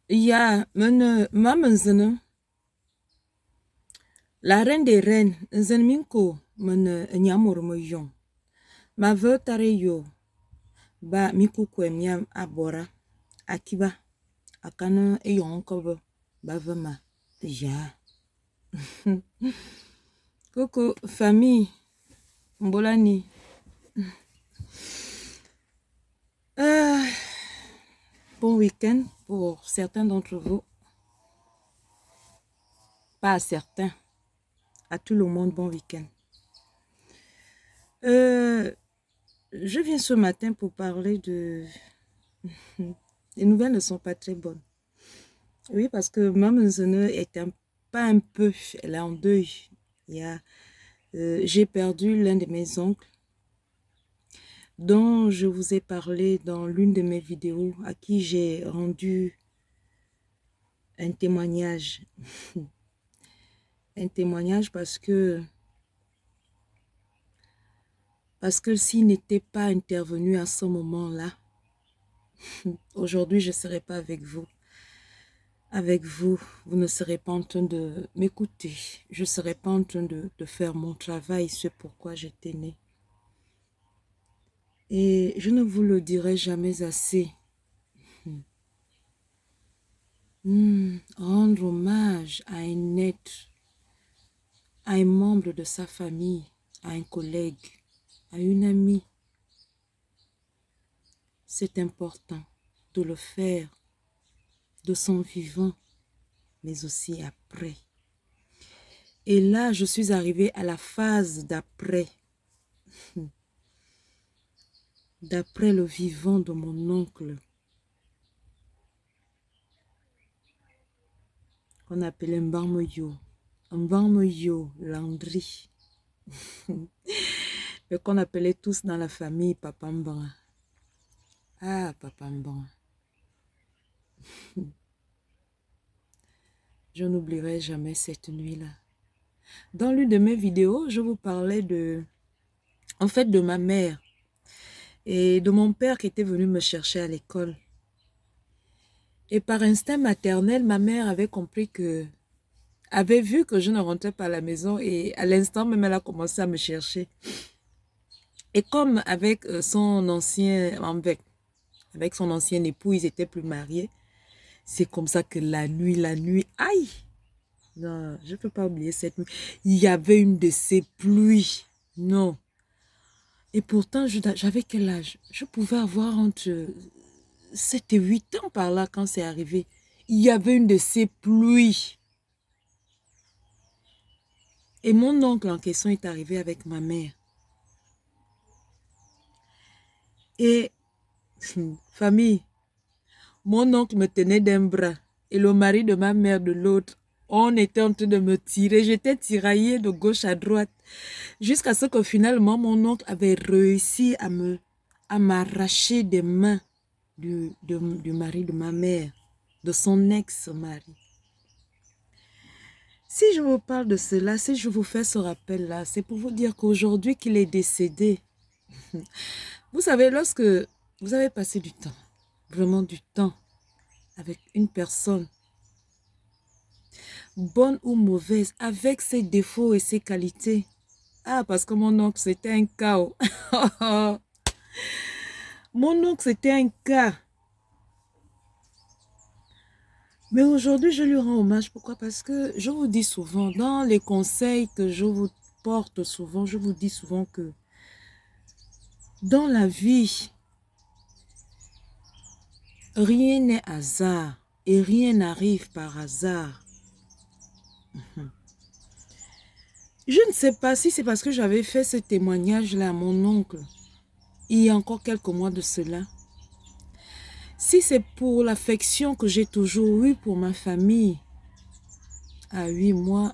Ya, mamenzene, la reine des reines, nzen minko, nyamur me yon. Ma ve tare yo, ba miku kwe miam abora, akiba, akana e yon kobo, ba vema, ja. Coucou, famille, mbolani. Euh, bon week-end pour certains d'entre vous. Pas à certains, à tout le monde, bon week-end. Je viens ce matin pour parler de... Les nouvelles ne sont pas très bonnes. Oui, parce que Maman Zene est pas un peu, elle est en deuil. J'ai perdu l'un de mes oncles, dont je vous ai parlé dans l'une de mes vidéos, à qui j'ai rendu un témoignage. Un témoignage parce que s'il n'était pas intervenu à ce moment-là, aujourd'hui, je ne serais pas avec vous. Avec vous, vous ne serez pas en train de m'écouter. Je ne serai pas en train de faire mon travail, ce pourquoi j'étais née. Et je ne vous le dirai jamais assez. Rendre hommage à un être, à un membre de sa famille, à un collègue, à une amie. C'est important de le faire de son vivant, mais aussi après. Et là, je suis arrivée à la phase d'après. D'après le vivant de mon oncle, qu'on appelait Mbarmoyo. Mbarmoyo Landry. Mais qu'on appelait tous dans la famille Papa Mbara. Ah, Papa Mbara. Je n'oublierai jamais cette nuit-là. Dans l'une de mes vidéos, je vous parlais de ma mère et de mon père qui était venu me chercher à l'école. Et par instinct maternel, ma mère avait vu que je ne rentrais pas à la maison et à l'instant même, elle a commencé à me chercher. Et comme avec son ancien époux, ils étaient plus mariés, c'est comme ça que la nuit, aïe! Non, je ne peux pas oublier cette nuit. Il y avait une de ces pluies. Non. Et pourtant, j'avais quel âge? Je pouvais avoir entre 7 et 8 ans par là quand c'est arrivé. Il y avait une de ces pluies. Et mon oncle en question est arrivé avec ma mère. Et, famille, mon oncle me tenait d'un bras et le mari de ma mère de l'autre. On était en train de me tirer. J'étais tiraillée de gauche à droite. Jusqu'à ce que finalement, mon oncle avait réussi à m'arracher des mains du mari de ma mère, de son ex-mari. Si je vous parle de cela, si je vous fais ce rappel-là, c'est pour vous dire qu'aujourd'hui qu'il est décédé, vous savez, lorsque vous avez passé du temps, vraiment du temps, avec une personne, bonne ou mauvaise, avec ses défauts et ses qualités. Ah, parce que mon oncle, c'était un chaos. Mon oncle, c'était un cas. Mais aujourd'hui, je lui rends hommage. Pourquoi? Parce que je vous dis souvent, dans les conseils que je vous porte souvent, je vous dis souvent que dans la vie, rien n'est hasard et rien n'arrive par hasard. Je ne sais pas si c'est parce que j'avais fait ce témoignage-là à mon oncle il y a encore quelques mois de cela. Si c'est pour l'affection que j'ai toujours eue pour ma famille, à 8 mois,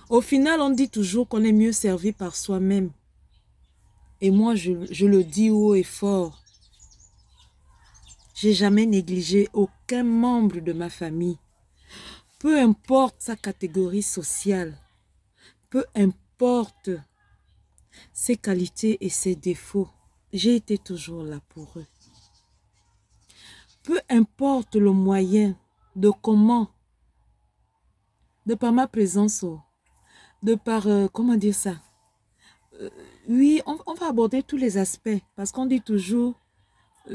au final, on dit toujours qu'on est mieux servi par soi-même. Et moi, je le dis haut et fort. J'ai jamais négligé aucun membre de ma famille. Peu importe sa catégorie sociale, peu importe ses qualités et ses défauts, j'ai été toujours là pour eux. peu importe le moyen, de comment, de par ma présence, de par, comment dire ça? Oui, on va aborder tous les aspects parce qu'on dit toujours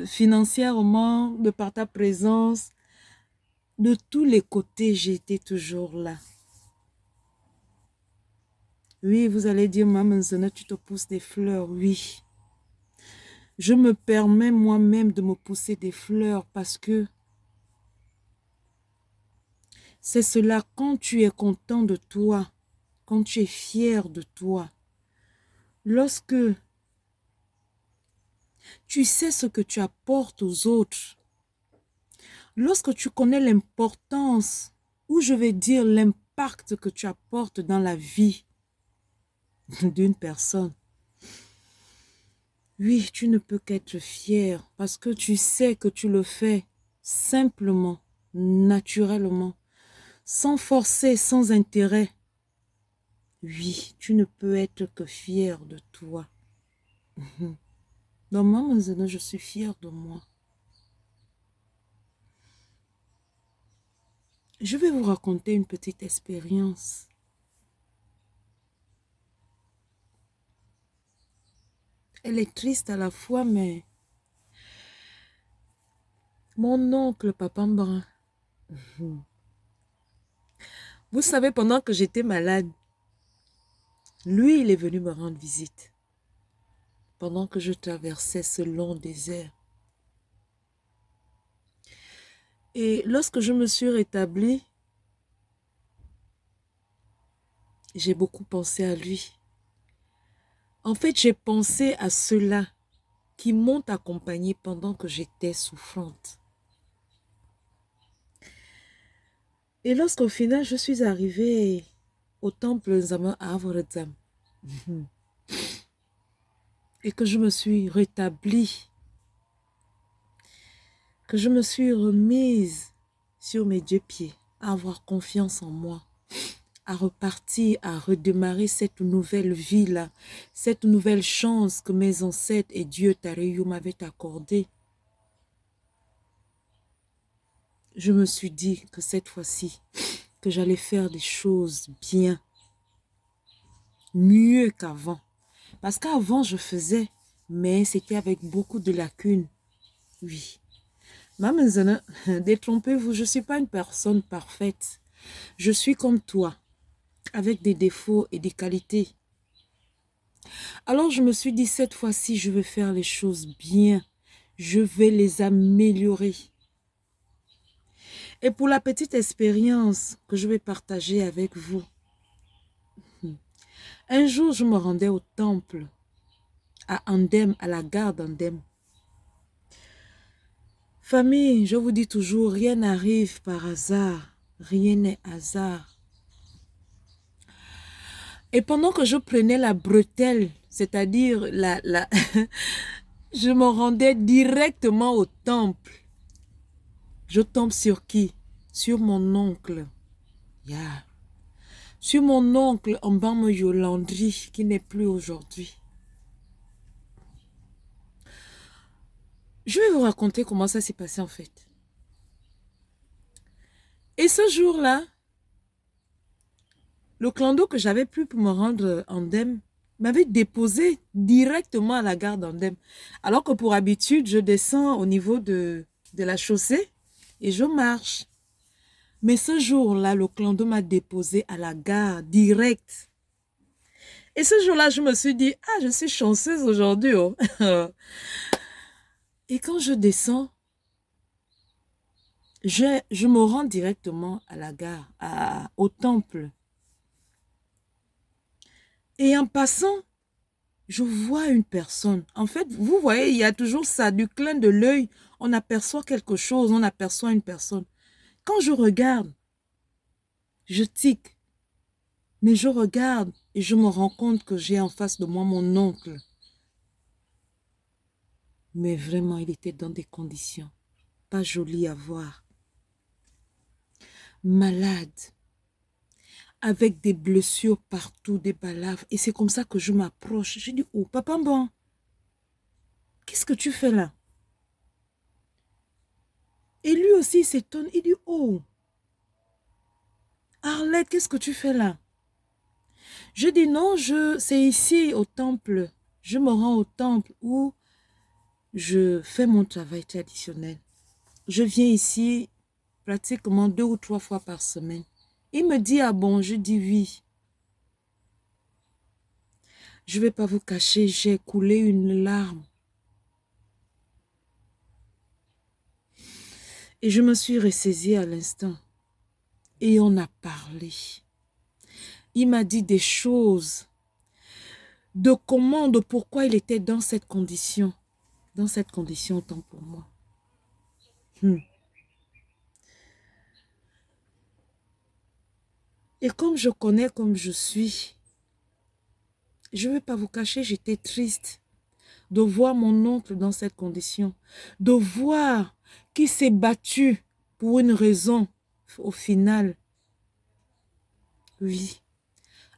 financièrement, de par ta présence, de tous les côtés, j'ai été toujours là. Oui, vous allez dire, maman Zena, tu te pousses des fleurs. Oui, je me permets moi-même de me pousser des fleurs parce que c'est cela quand tu es content de toi, quand tu es fier de toi, lorsque tu sais ce que tu apportes aux autres, lorsque tu connais l'importance, ou je vais dire l'impact que tu apportes dans la vie d'une personne, oui, tu ne peux qu'être fier parce que tu sais que tu le fais simplement, naturellement, sans forcer, sans intérêt. Oui, tu ne peux être que fier de toi. Donc moi, maintenant, je suis fière de moi. Je vais vous raconter une petite expérience. Elle est triste à la fois, mais mon oncle Papa Brun, vous savez, pendant que j'étais malade, lui, il est venu me rendre visite. Pendant que je traversais ce long désert. Et lorsque je me suis rétablie, j'ai beaucoup pensé à lui. En fait, j'ai pensé à ceux-là qui m'ont accompagnée pendant que j'étais souffrante. Et lorsqu'au final, je suis arrivée au temple Nzama à Avoredzam et que je me suis rétablie, que je me suis remise sur mes deux pieds, à avoir confiance en moi, à repartir, à redémarrer cette nouvelle vie-là, cette nouvelle chance que mes ancêtres et Dieu Tareyu m'avaient accordée. Je me suis dit que cette fois-ci, que j'allais faire des choses bien, mieux qu'avant. Parce qu'avant, je faisais, mais c'était avec beaucoup de lacunes. Oui. Maman Zana, détrompez-vous, je ne suis pas une personne parfaite. Je suis comme toi, avec des défauts et des qualités. Alors je me suis dit, cette fois-ci, je vais faire les choses bien. Je vais les améliorer. Et pour la petite expérience que je vais partager avec vous, un jour, je me rendais au temple, à Andem, à la gare d'Andem. Famille, je vous dis toujours, rien n'arrive par hasard. Rien n'est hasard. Et pendant que je prenais la bretelle, c'est-à-dire je me rendais directement au temple. Je tombe sur qui? Sur mon oncle. Yeah. Sur mon oncle Mbam Yolandri, qui n'est plus aujourd'hui. Je vais vous raconter comment ça s'est passé en fait. Et ce jour-là, le clando que j'avais pris pour me rendre Andem m'avait déposé directement à la gare d'Andem. Alors que pour habitude, je descends au niveau de la chaussée et je marche. Mais ce jour-là, le clando m'a déposé à la gare direct. Et ce jour-là, je me suis dit, ah, je suis chanceuse aujourd'hui. Oh. Et quand je descends, je me rends directement à la gare, au temple. Et en passant, je vois une personne. En fait, vous voyez, il y a toujours ça, du clin de l'œil, on aperçoit quelque chose, on aperçoit une personne. Quand je regarde, je tique. Mais je regarde et je me rends compte que j'ai en face de moi mon oncle. Mais vraiment, il était dans des conditions pas jolies à voir. Malade. Avec des blessures partout, des balaves. Et c'est comme ça que je m'approche. Je dis, oh, papa bon, qu'est-ce que tu fais là? Et lui aussi il s'étonne, il dit, oh, Arlette, qu'est-ce que tu fais là? Je dis, non, c'est ici au temple. Je me rends au temple où je fais mon travail traditionnel. Je viens ici pratiquement 2 ou 3 fois par semaine. Il me dit, ah bon, je dis oui. Je ne vais pas vous cacher, j'ai coulé une larme. Et je me suis ressaisie à l'instant. Et on a parlé. Il m'a dit des choses, de comment, de pourquoi il était dans cette condition. Dans cette condition, autant pour moi. Et comme je connais comme je suis, je ne vais pas vous cacher, j'étais triste de voir mon oncle dans cette condition, de voir qu'il s'est battu pour une raison. Au final, oui,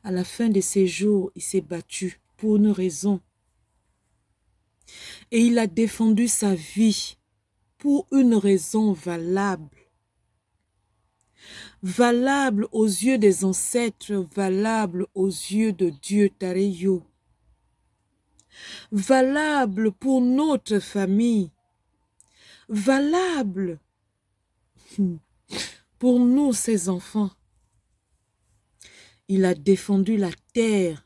à la fin de ses jours, il s'est battu pour une raison. Et il a défendu sa vie pour une raison valable. Valable aux yeux des ancêtres, valable aux yeux de Dieu Tareyo. Valable pour notre famille. Valable pour nous, ses enfants. Il a défendu la terre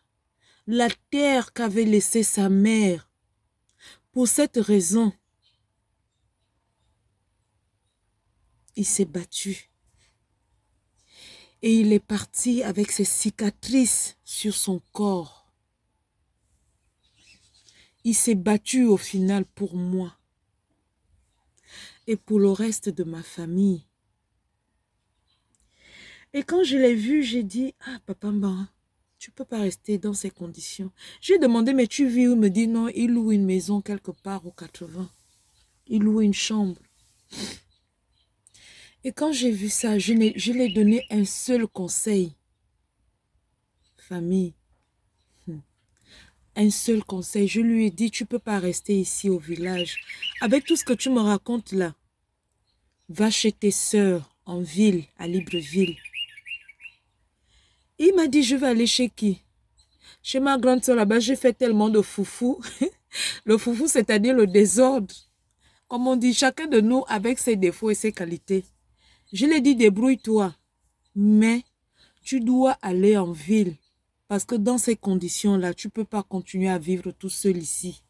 qu'avait laissée sa mère. Pour cette raison, il s'est battu. Et il est parti avec ses cicatrices sur son corps. Il s'est battu au final pour moi. Et pour le reste de ma famille. Et quand je l'ai vu, j'ai dit, ah, Papa Mbara, tu ne peux pas rester dans ces conditions. J'ai demandé, mais tu vis où? Il me dit, non, il loue une maison quelque part au 80. Il loue une chambre. Et quand j'ai vu ça, je lui ai donné un seul conseil. Famille, un seul conseil. Je lui ai dit, tu ne peux pas rester ici au village. Avec tout ce que tu me racontes là, va chez tes sœurs en ville, à Libreville. Il m'a dit, je vais aller chez qui? Chez ma grande soeur là-bas, j'ai fait tellement de foufou. Le foufou, c'est-à-dire le désordre. Comme on dit, chacun de nous avec ses défauts et ses qualités. Je lui ai dit, débrouille-toi. Mais tu dois aller en ville. Parce que dans ces conditions-là, tu ne peux pas continuer à vivre tout seul ici.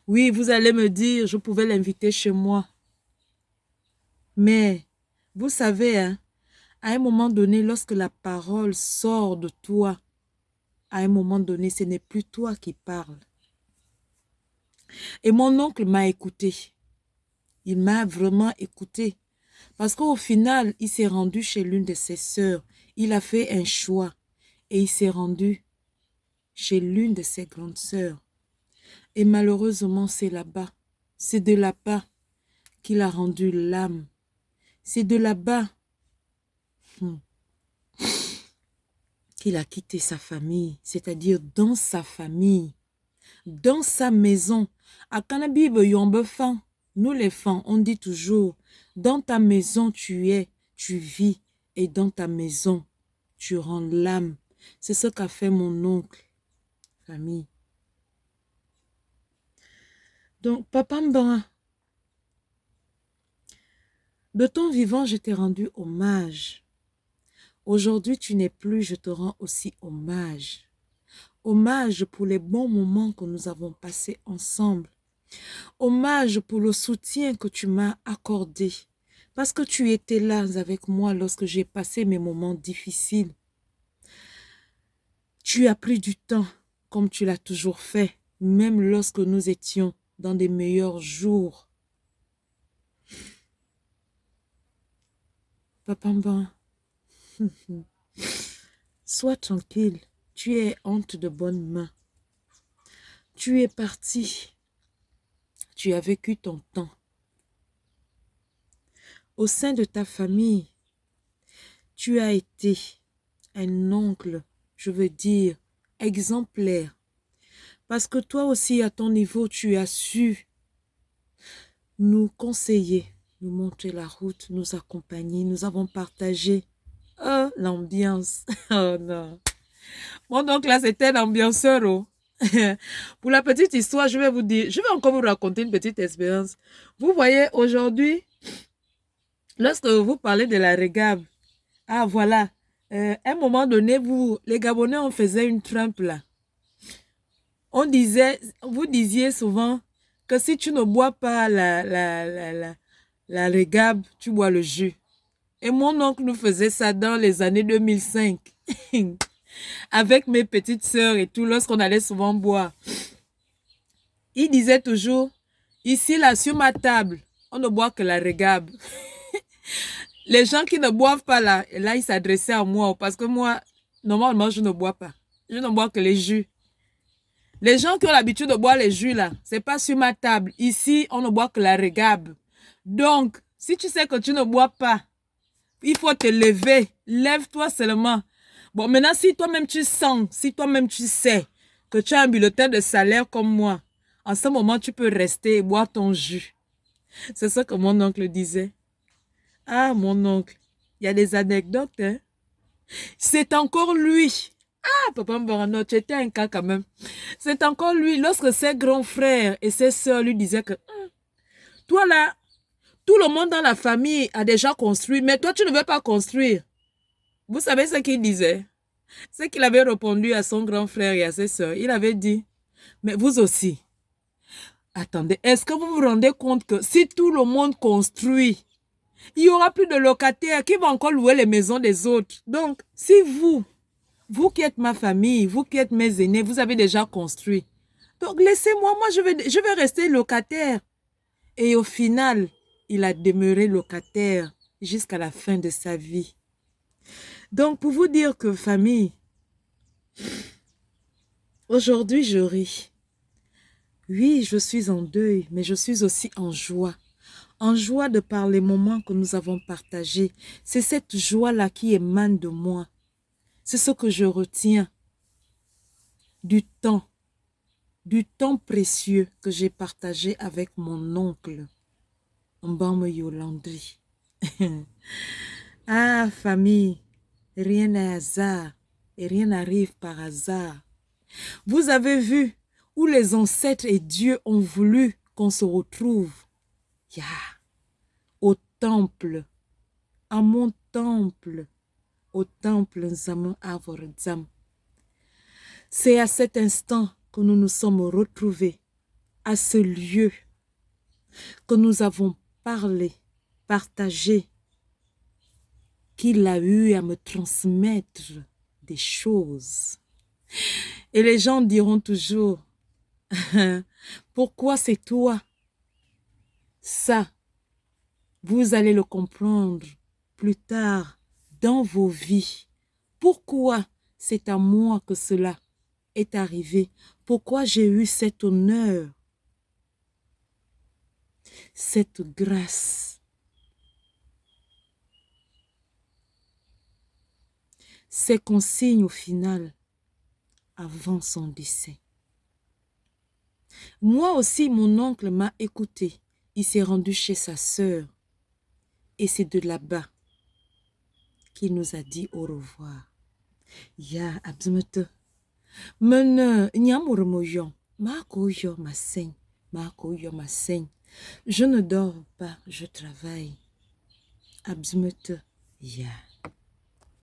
Oui, vous allez me dire, je pouvais l'inviter chez moi. Mais, vous savez, hein, à un moment donné, lorsque la parole sort de toi, à un moment donné, ce n'est plus toi qui parles. Et mon oncle m'a écouté. Il m'a vraiment écouté. Parce qu'au final, il s'est rendu chez l'une de ses sœurs. Il a fait un choix. Et il s'est rendu chez l'une de ses grandes sœurs. Et malheureusement, c'est là-bas. C'est de là-bas qu'il a rendu l'âme. C'est de là-bas qu'il a quitté sa famille. C'est-à-dire dans sa famille. Dans sa maison. À Kanabibe Yombe Fan. Nous les femmes, on dit toujours, dans ta maison tu es, tu vis, et dans ta maison tu rends l'âme. C'est ce qu'a fait mon oncle, famille. Donc, Papa Mbara, de ton vivant, je t'ai rendu hommage. Aujourd'hui, tu n'es plus, je te rends aussi hommage. Hommage pour les bons moments que nous avons passés ensemble. Hommage pour le soutien que tu m'as accordé. Parce que tu étais là avec moi lorsque j'ai passé mes moments difficiles. Tu as pris du temps, comme tu l'as toujours fait, même lorsque nous étions dans des meilleurs jours. Papa Mbara, sois tranquille, tu es honte de bonne main. Tu es parti, tu as vécu ton temps. Au sein de ta famille, tu as été un oncle, je veux dire, exemplaire. Parce que toi aussi, à ton niveau, tu as su nous conseiller, nous montrer la route, nous accompagner. Nous avons partagé l'ambiance. Oh non. Mon oncle là, c'était un ambianceur. Oh. Pour la petite histoire, je vais vous dire, je vais encore vous raconter une petite expérience. Vous voyez, aujourd'hui, lorsque vous parlez de la régab, ah voilà, à un moment donné, les Gabonais, on faisait une trempe là. On disait, vous disiez souvent que si tu ne bois pas la régab, tu bois le jus. Et mon oncle nous faisait ça dans les années 2005. Avec mes petites sœurs et tout, lorsqu'on allait souvent boire. Il disait toujours, ici là, sur ma table, on ne boit que la régab. Les gens qui ne boivent pas là, et là, ils s'adressaient à moi parce que moi, normalement, je ne bois pas. Je ne bois que les jus. Les gens qui ont l'habitude de boire les jus là, c'est pas sur ma table. Ici, on ne boit que la régab. Donc, si tu sais que tu ne bois pas, il faut te lever. Lève-toi seulement. Bon, maintenant, si toi-même tu sens, si toi-même tu sais que tu as un bulletin de salaire comme moi, en ce moment, tu peux rester et boire ton jus. C'est ça que mon oncle disait. Ah, mon oncle, il y a des anecdotes, hein. C'est encore lui. Ah, papa Mborano, tu étais un cas quand même. C'est encore lui. Lorsque ses grands frères et ses sœurs lui disaient que, toi là, tout le monde dans la famille a déjà construit, mais toi, tu ne veux pas construire. Vous savez ce qu'il disait? Ce qu'il avait répondu à son grand frère et à ses sœurs. Il avait dit, mais vous aussi. Attendez, est-ce que vous vous rendez compte que si tout le monde construit, il n'y aura plus de locataires qui vont encore louer les maisons des autres. Donc, si vous qui êtes ma famille, vous qui êtes mes aînés, vous avez déjà construit. Donc, laissez-moi, moi, je vais rester locataire. Et au final, il a demeuré locataire jusqu'à la fin de sa vie. Donc, pour vous dire que, famille, aujourd'hui, je ris. Oui, je suis en deuil, mais je suis aussi en joie. En joie de par les moments que nous avons partagés. C'est cette joie-là qui émane de moi. C'est ce que je retiens du temps précieux que j'ai partagé avec mon oncle, Mbambe Yolandri. Ah, famille, rien n'est hasard et rien n'arrive par hasard. Vous avez vu où les ancêtres et Dieu ont voulu qu'on se retrouve. Yeah. Au temple, à mon temple, au temple Nzamon Avorzam. C'est à cet instant que nous nous sommes retrouvés, à ce lieu, que nous avons parlé, partagé, qu'il a eu à me transmettre des choses. Et les gens diront toujours, pourquoi c'est toi? Ça, vous allez le comprendre plus tard dans vos vies. Pourquoi c'est à moi que cela est arrivé? Pourquoi j'ai eu cet honneur, cette grâce, ces consignes au final avant son décès? Moi aussi, mon oncle m'a écouté. Il s'est rendu chez sa sœur. Et c'est de là-bas qu'il nous a dit au revoir. Ya abzumete. Men nyamurmoyon. Ma koyo ma seigne. Ma koyo ma seigne. Je ne dors pas, je travaille. Abzumete. Ya.